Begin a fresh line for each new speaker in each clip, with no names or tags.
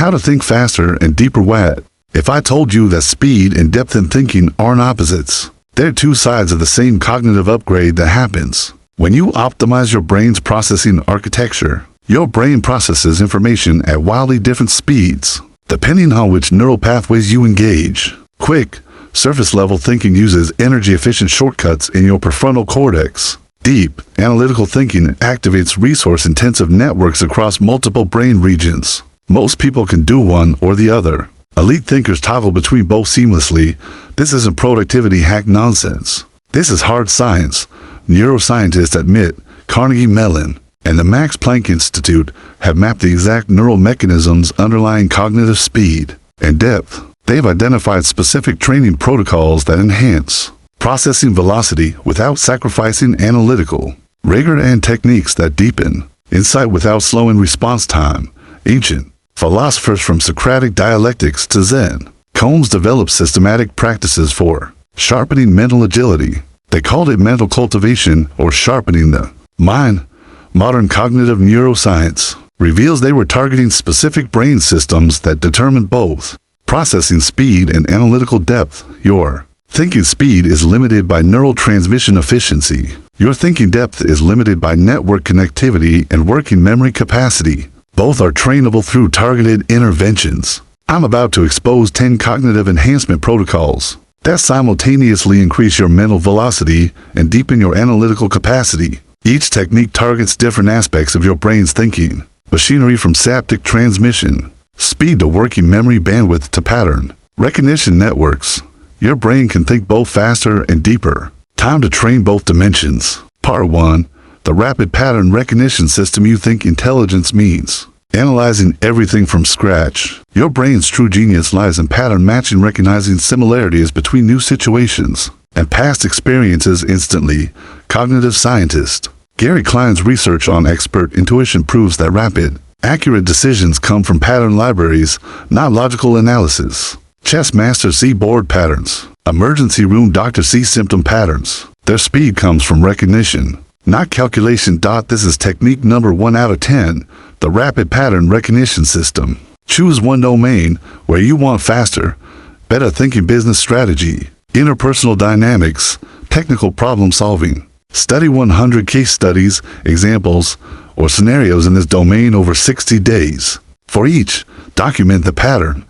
How to think faster and deeper. What if I told you that speed and depth in thinking aren't opposites? They're two sides of the same cognitive upgrade that happens when you optimize your brain's processing architecture. Your brain processes information at wildly different speeds, depending on which neural pathways you engage. Quick, surface-level thinking uses energy-efficient shortcuts in your prefrontal cortex. Deep, analytical thinking activates resource-intensive networks across multiple brain regions. Most people can do one or the other. Elite thinkers toggle between both seamlessly. This isn't productivity hack nonsense. This is hard science. Neuroscientists at Carnegie Mellon and the Max Planck Institute have mapped the exact neural mechanisms underlying cognitive speed and depth. They've identified specific training protocols that enhance processing velocity without sacrificing analytical rigor and techniques that deepen insight without slowing response time. Ancient philosophers from Socratic dialectics to Zen, Combs developed systematic practices for sharpening mental agility. They called it mental cultivation or sharpening the mind. Modern cognitive neuroscience reveals they were targeting specific brain systems that determine both processing speed and analytical depth. Your thinking speed is limited by neural transmission efficiency. Your thinking depth is limited by network connectivity and working memory capacity. Both are trainable through targeted interventions. I'm about to expose 10 cognitive enhancement protocols that simultaneously increase your mental velocity and deepen your analytical capacity. Each technique targets different aspects of your brain's thinking. Machinery from synaptic transmission, speed to working memory bandwidth to pattern recognition networks. Your brain can think both faster and deeper. Time to train both dimensions. Part 1. The rapid pattern recognition system. You think intelligence means analyzing everything from scratch. Your brain's true genius lies in pattern matching, recognizing similarities between new situations and past experiences instantly. Cognitive scientist Gary Klein's research on expert intuition proves that rapid, accurate decisions come from pattern libraries, not logical analysis. Chess master see board patterns. Emergency room doctor see symptom patterns. Their speed comes from recognition, not calculation. This is technique number 1 out of 10, the rapid pattern recognition system. Choose one domain where you want faster, better thinking. Business strategy, interpersonal dynamics, technical problem solving. Study 100 case studies, examples, or scenarios in this domain over 60 days. For each, document the pattern.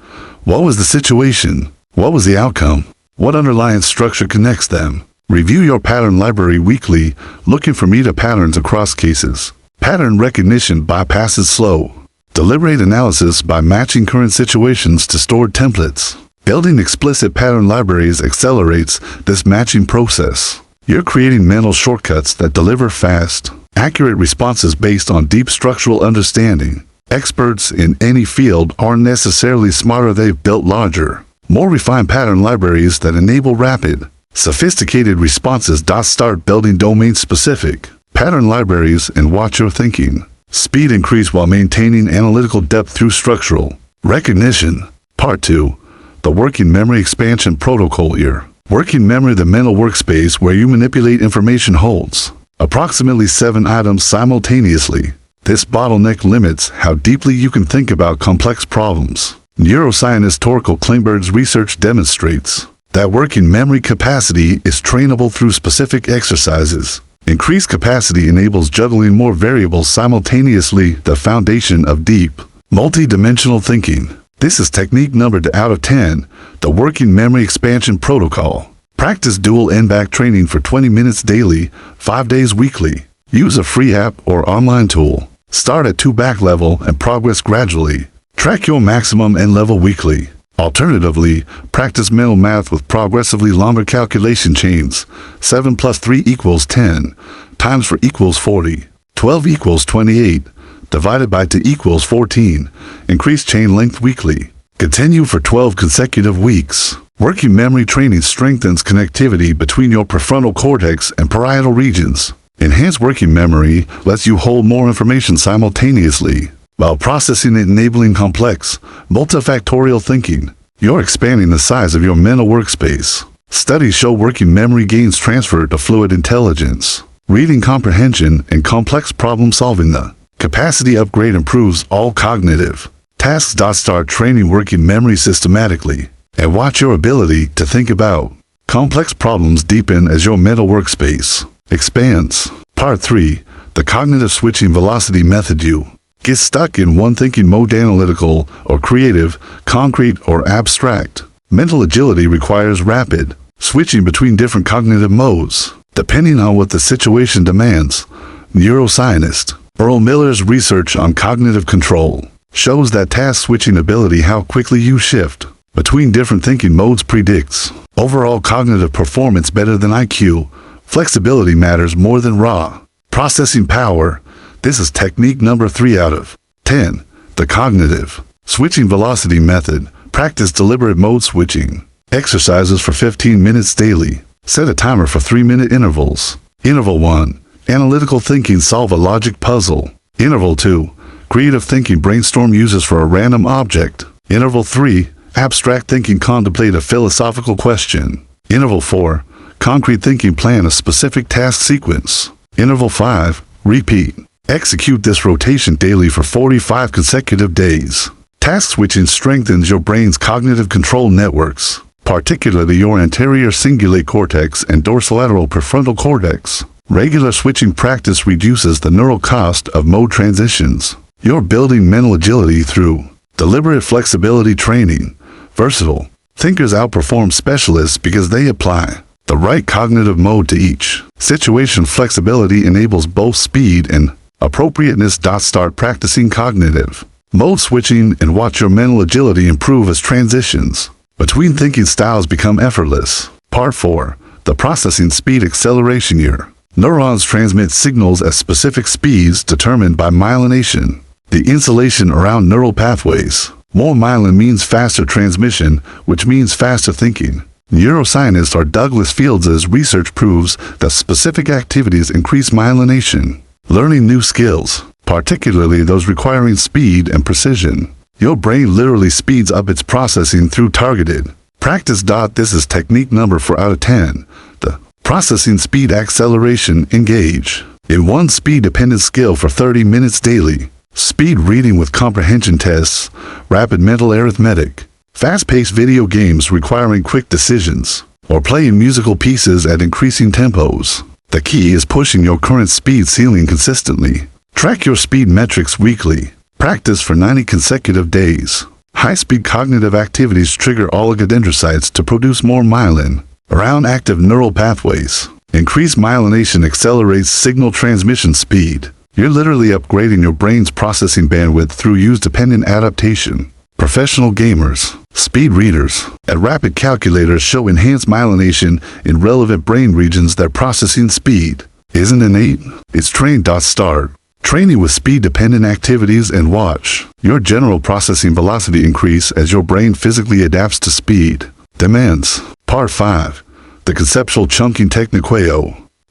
What was the situation? What was the outcome? What underlying structure connects them? Review your pattern library weekly, looking for meta patterns across cases. Pattern recognition bypasses slow, deliberate analysis by matching current situations to stored templates. Building explicit pattern libraries accelerates this matching process. You're creating mental shortcuts that deliver fast, accurate responses based on deep structural understanding. Experts in any field aren't necessarily smarter. They've built larger, more refined pattern libraries that enable rapid, sophisticated responses. Start building domain-specific pattern libraries and watch your thinking speed increase while maintaining analytical depth through structural recognition. Part 2. The working memory expansion protocol. Your working memory, the mental workspace where you manipulate information, holds approximately 7 items simultaneously. This bottleneck limits how deeply you can think about complex problems. Neuroscientist Torkel Klingberg's research demonstrates that working memory capacity is trainable through specific exercises. Increased capacity enables juggling more variables simultaneously, the foundation of deep, multi-dimensional thinking. This is technique number 2 out of 10, the working memory expansion protocol. Practice dual end-back training for 20 minutes daily, 5 days weekly. Use a free app or online tool. Start at 2 back level and progress gradually. Track your maximum end level weekly. Alternatively, practice mental math with progressively longer calculation chains. 7 plus 3 equals 10, times 4 equals 40, 12 equals 28, divided by 2 equals 14. Increase chain length weekly. Continue for 12 consecutive weeks. Working memory training strengthens connectivity between your prefrontal cortex and parietal regions. Enhanced working memory lets you hold more information simultaneously, while processing it, enabling complex, multifactorial thinking. You're expanding the size of your mental workspace. Studies show working memory gains transfer to fluid intelligence, reading comprehension, and complex problem solving. The capacity upgrade improves all cognitive, Tasks. Start training working memory systematically and watch your ability to think about complex problems deepen as your mental workspace expands. Part 3. The cognitive switching velocity method. You get stuck in one thinking mode, analytical or creative, concrete or abstract. Mental agility requires rapid switching between different cognitive modes, depending on what the situation demands. Neuroscientist Earl Miller's research on cognitive control shows that task switching ability, how quickly you shift between different thinking modes, predicts overall cognitive performance better than IQ. Flexibility matters more than raw processing power. This is technique number 3 out of 10. The cognitive switching velocity method. Practice deliberate mode switching exercises for 15 minutes daily. Set a timer for 3-minute intervals. Interval 1. Analytical thinking, solve a logic puzzle. Interval 2. Creative thinking, brainstorm uses for a random object. Interval 3. Abstract thinking, contemplate a philosophical question. Interval 4. Concrete thinking, plan a specific task sequence. Interval 5. Repeat. Execute this rotation daily for 45 consecutive days. Task switching strengthens your brain's cognitive control networks, particularly your anterior cingulate cortex and dorsolateral prefrontal cortex. Regular switching practice reduces the neural cost of mode transitions. You're building mental agility through deliberate flexibility training. Versatile thinkers outperform specialists because they apply the right cognitive mode to each situation. Flexibility enables both speed and appropriateness. Start practicing cognitive mode switching and watch your mental agility improve as transitions between thinking styles become effortless. Part 4. The processing speed acceleration. Your neurons transmit signals at specific speeds determined by myelination, the insulation around neural pathways. More myelin means faster transmission, which means faster thinking. Neuroscientist Douglas Fields' research proves that specific activities increase myelination. Learning new skills, particularly those requiring speed and precision. Your brain literally speeds up its processing through targeted practice. This is technique number 4 out of 10. The processing speed acceleration. Engage in one speed-dependent skill for 30 minutes daily. Speed reading with comprehension tests, rapid mental arithmetic, fast-paced video games requiring quick decisions, or playing musical pieces at increasing tempos. The key is pushing your current speed ceiling consistently. Track your speed metrics weekly. Practice for 90 consecutive days. High-speed cognitive activities trigger oligodendrocytes to produce more myelin around active neural pathways. Increased myelination accelerates signal transmission speed. You're literally upgrading your brain's processing bandwidth through use-dependent adaptation. Professional gamers, speed readers, and rapid calculators show enhanced myelination in relevant brain regions. Their processing speed isn't innate, it's trained. Start training with speed-dependent activities and watch your general processing velocity increase as your brain physically adapts to speed demands. Part 5. The conceptual chunking technique.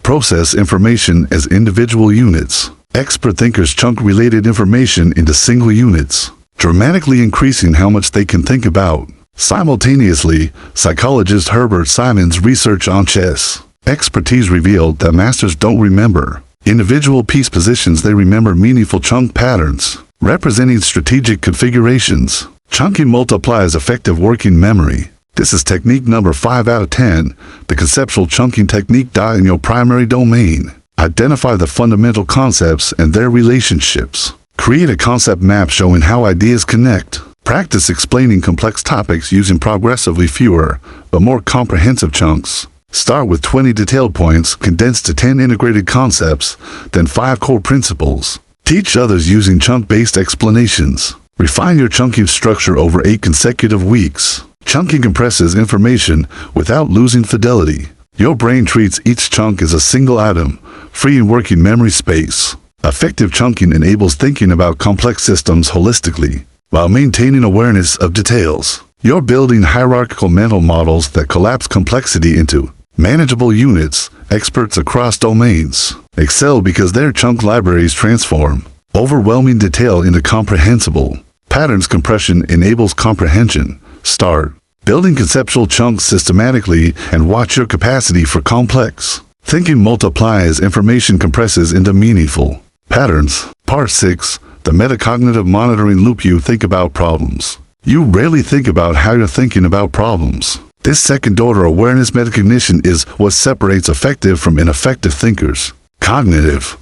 Process information as individual units. Expert thinkers chunk related information into single units, dramatically increasing how much they can think about. Simultaneously, psychologist Herbert Simon's research on chess expertise revealed that masters don't remember individual piece positions, they remember meaningful chunk patterns, representing strategic configurations. Chunking multiplies effective working memory. This is technique number 5 out of 10, the conceptual chunking technique. In your primary domain, identify the fundamental concepts and their relationships. Create a concept map showing how ideas connect. Practice explaining complex topics using progressively fewer, but more comprehensive chunks. Start with 20 detailed points, condensed to 10 integrated concepts, then 5 core principles. Teach others using chunk-based explanations. Refine your chunking structure over 8 consecutive weeks. Chunking compresses information without losing fidelity. Your brain treats each chunk as a single item, freeing working memory space. Effective chunking enables thinking about complex systems holistically, while maintaining awareness of details. You're building hierarchical mental models that collapse complexity into manageable units. Experts across domains excel because their chunk libraries transform overwhelming detail into comprehensible patterns. Compression enables comprehension. Start building conceptual chunks systematically and watch your capacity for complex thinking multiply as information compresses into meaningful patterns. Part 6. the metacognitive monitoring loop. You think about problems. You rarely think about how you're thinking about problems. This second-order awareness metacognition is what separates effective from ineffective thinkers. Cognitive.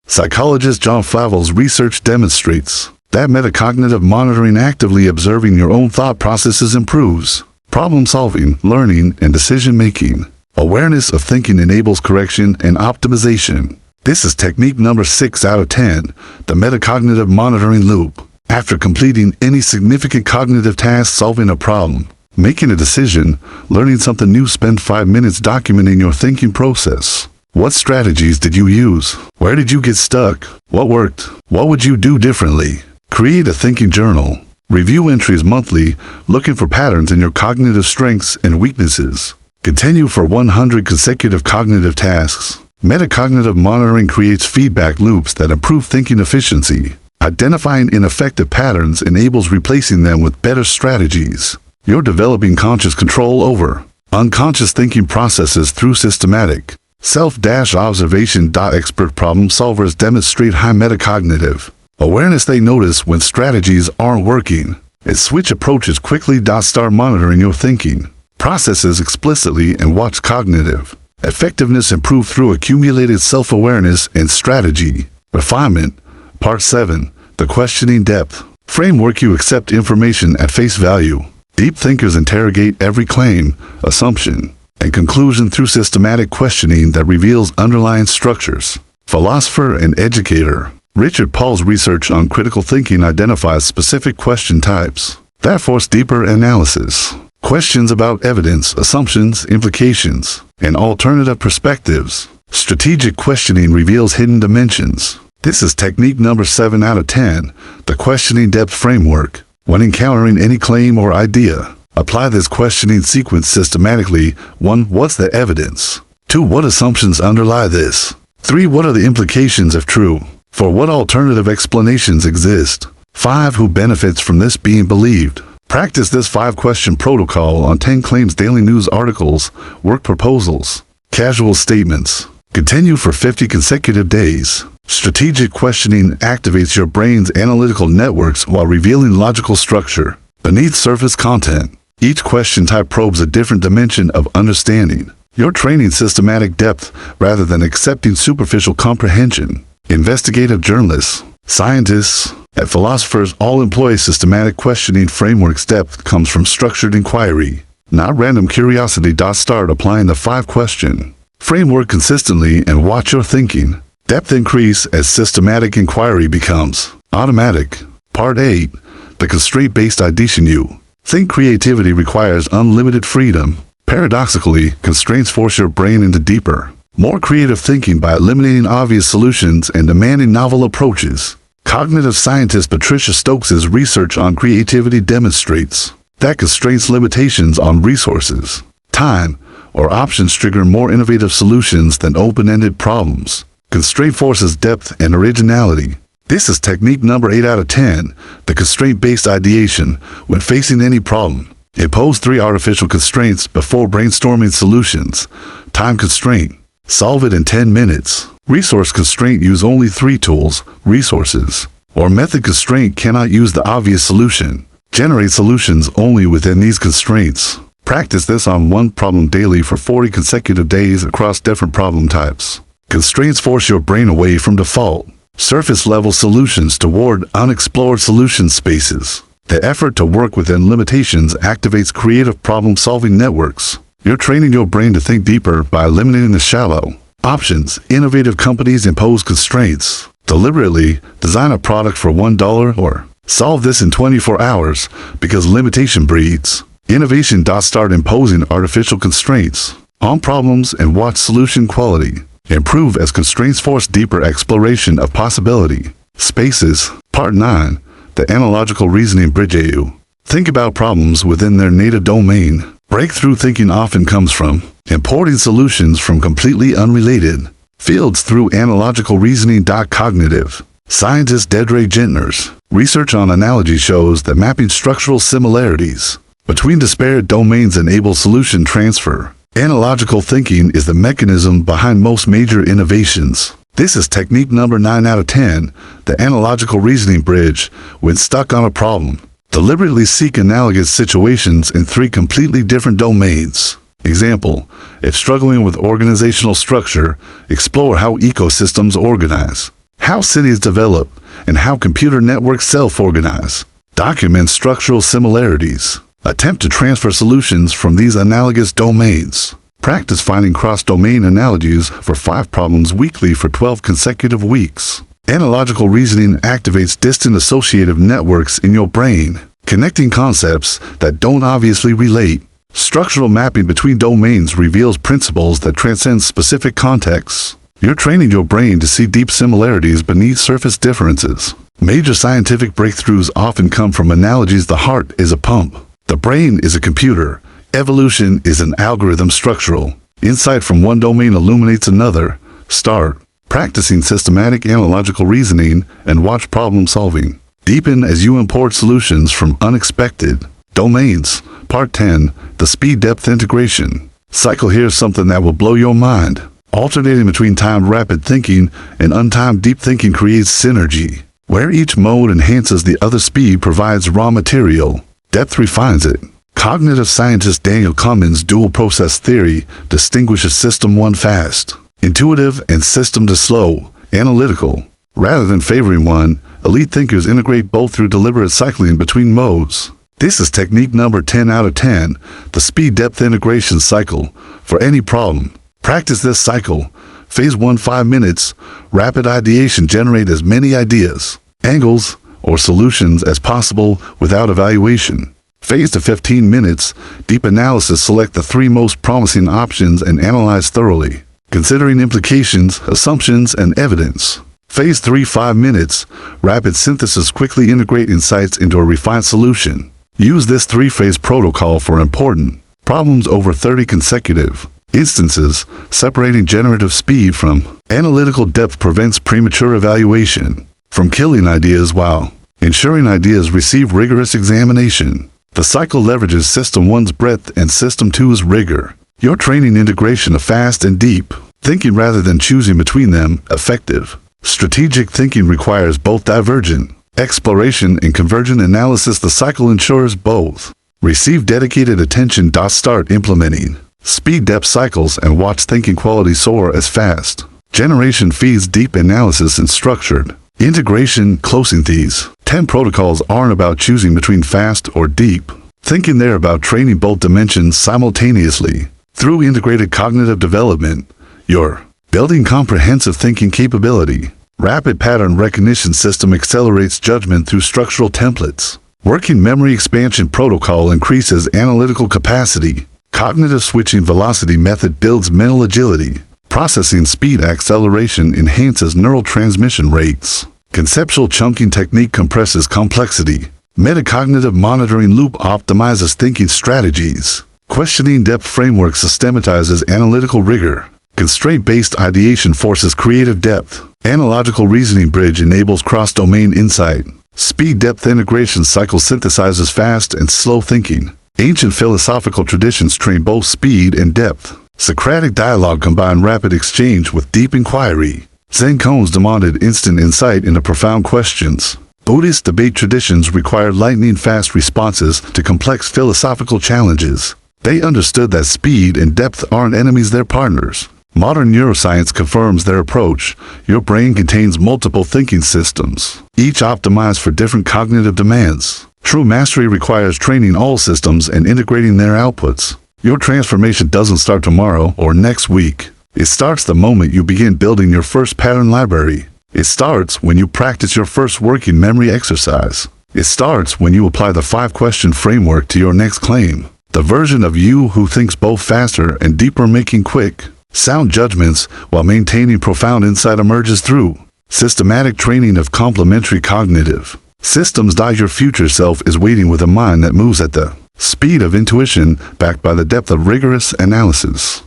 Psychologist John Flavel's research demonstrates that metacognitive monitoring, actively observing your own thought processes, improves problem-solving, learning, and decision-making. Awareness of thinking enables correction and optimization. This is technique number 6 out of 10, the metacognitive monitoring loop. After completing any significant cognitive task, solving a problem, making a decision, learning something new, spend 5 minutes documenting your thinking process. What strategies did you use? Where did you get stuck? What worked? What would you do differently? Create a thinking journal. Review entries monthly, looking for patterns in your cognitive strengths and weaknesses. Continue for 100 consecutive cognitive tasks. Metacognitive monitoring creates feedback loops that improve thinking efficiency. Identifying ineffective patterns enables replacing them with better strategies. You're developing conscious control over unconscious thinking processes through systematic self-observation. Expert problem solvers demonstrate high metacognitive awareness. They notice when strategies aren't working and switch approaches quickly. Start monitoring your thinking processes explicitly and watch cognitive effectiveness improve through accumulated self-awareness and strategy refinement. Part 7. The questioning depth framework. You accept information at face value. Deep thinkers interrogate every claim, assumption, and conclusion through systematic questioning that reveals underlying structures. Philosopher and educator Richard Paul's research on critical thinking identifies specific question types that force deeper analysis. Questions about evidence, assumptions, implications, and alternative perspectives. Strategic questioning reveals hidden dimensions. This is technique number 7 out of 10, the questioning depth framework. When encountering any claim or idea, apply this questioning sequence systematically. 1. What's the evidence? 2. What assumptions underlie this? 3. What are the implications if true? 4. What alternative explanations exist? 5. Who benefits from this being believed? Practice this 5-question protocol on 10 claims, daily news articles, work proposals, casual statements. Continue for 50 consecutive days. Strategic questioning activates your brain's analytical networks while revealing logical structure beneath surface content. Each question type probes a different dimension of understanding. You're training systematic depth rather than accepting superficial comprehension. Investigative journalists, scientists, and philosophers all employ systematic questioning frameworks. Depth comes from structured inquiry, not random curiosity. Start applying the 5-question framework consistently and watch your thinking depth increase as systematic inquiry becomes automatic. Part 8. The constraint-based ideation. You think creativity requires unlimited freedom. Paradoxically, constraints force your brain into deeper, more creative thinking by eliminating obvious solutions and demanding novel approaches. Cognitive scientist Patricia Stokes's research on creativity demonstrates that constraints, limitations on resources, time, or options trigger more innovative solutions than open-ended problems. Constraint forces depth and originality. This is technique number 8 out of 10, the constraint-based ideation. When facing any problem, impose 3 artificial constraints before brainstorming solutions. Time constraint. Solve it in 10 minutes. Resource constraint. Use only 3 tools, resources. Or method constraint. Cannot use the obvious solution. Generate solutions only within these constraints. Practice this on one problem daily for 40 consecutive days across different problem types. Constraints force your brain away from default, surface-level solutions toward unexplored solution spaces. The effort to work within limitations activates creative problem-solving networks. You're training your brain to think deeper by eliminating the shallow options. Innovative companies impose constraints. Deliberately design a product for $1 or solve this in 24 hours because limitation breeds innovation. Start imposing artificial constraints on problems and watch solution quality improve as constraints force deeper exploration of possibility spaces. Part 9. The analogical reasoning bridge. You think about problems within their native domain. Breakthrough thinking often comes from importing solutions from completely unrelated fields through analogical reasoning. Cognitive scientist Dedray Gentner's research on analogy shows that mapping structural similarities between disparate domains enables solution transfer. Analogical thinking is the mechanism behind most major innovations. This is technique number 9 out of 10, the analogical reasoning bridge when stuck on a problem. Deliberately seek analogous situations in 3 completely different domains. Example, if struggling with organizational structure, explore how ecosystems organize, how cities develop, and how computer networks self-organize. Document structural similarities. Attempt to transfer solutions from these analogous domains. Practice finding cross-domain analogies for 5 problems weekly for 12 consecutive weeks. Analogical reasoning activates distant associative networks in your brain, connecting concepts that don't obviously relate. Structural mapping between domains reveals principles that transcend specific contexts. You're training your brain to see deep similarities beneath surface differences. Major scientific breakthroughs often come from analogies. The heart is a pump. The brain is a computer. Evolution is an algorithm. Structural insight from one domain illuminates another. Start practicing systematic analogical reasoning and watch problem solving. Deepen as you import solutions from unexpected domains. Part 10, the speed-depth integration cycle. Here's something that will blow your mind. Alternating between timed rapid thinking and untimed deep thinking creates synergy, where each mode enhances the other. Speed provides raw material. Depth refines it. Cognitive scientist Daniel Kahneman's dual process theory distinguishes System 1 fast, intuitive, and System 2 slow, analytical. Rather than favoring one, elite thinkers integrate both through deliberate cycling between modes. This is technique number 10 out of 10, the speed-depth integration cycle. For any problem, practice this cycle. Phase 1, 5 minutes. Rapid ideation. Generate as many ideas, angles, or solutions as possible without evaluation. Phase 2, 15 minutes. Deep analysis. Select the 3 most promising options and analyze thoroughly, considering implications, assumptions, and evidence. Phase 3, 5 minutes. Rapid synthesis. Quickly integrate insights into a refined solution. Use this 3-phase protocol for important problems over 30 consecutive instances. Separating generative speed from analytical depth prevents premature evaluation from killing ideas while ensuring ideas receive rigorous examination. The cycle leverages System 1's breadth and System 2's rigor. You're training integration of fast and deep thinking rather than choosing between them. Effective strategic thinking requires both divergent exploration and convergent analysis. The cycle ensures both receive dedicated attention. Start implementing speed-depth cycles and watch thinking quality soar as fast generation feeds deep analysis and structured integration. Closing. These 10 protocols aren't about choosing between fast or deep thinking. They're about training both dimensions simultaneously. Through integrated cognitive development, you're building comprehensive thinking capability. Rapid pattern recognition system accelerates judgment through structural templates. Working memory expansion protocol increases analytical capacity. Cognitive switching velocity method builds mental agility. Processing speed acceleration enhances neural transmission rates. Conceptual chunking technique compresses complexity. Metacognitive monitoring loop optimizes thinking strategies. Questioning depth framework systematizes analytical rigor. Constraint-based ideation forces creative depth. Analogical reasoning bridge enables cross-domain insight. Speed-depth integration cycle synthesizes fast and slow thinking. Ancient philosophical traditions train both speed and depth. Socratic dialogue combined rapid exchange with deep inquiry. Zen koans demanded instant insight into profound questions. Buddhist debate traditions required lightning-fast responses to complex philosophical challenges. They understood that speed and depth aren't enemies, they're partners. Modern neuroscience confirms their approach. Your brain contains multiple thinking systems, each optimized for different cognitive demands. True mastery requires training all systems and integrating their outputs. Your transformation doesn't start tomorrow or next week. It starts the moment you begin building your first pattern library. It starts when you practice your first working memory exercise. It starts when you apply the 5-question framework to your next claim. The version of you who thinks both faster and deeper, making quick, sound judgments while maintaining profound insight emerges through systematic training of complementary cognitive systems. Your future self is waiting with a mind that moves at the speed of intuition, backed by the depth of rigorous analysis.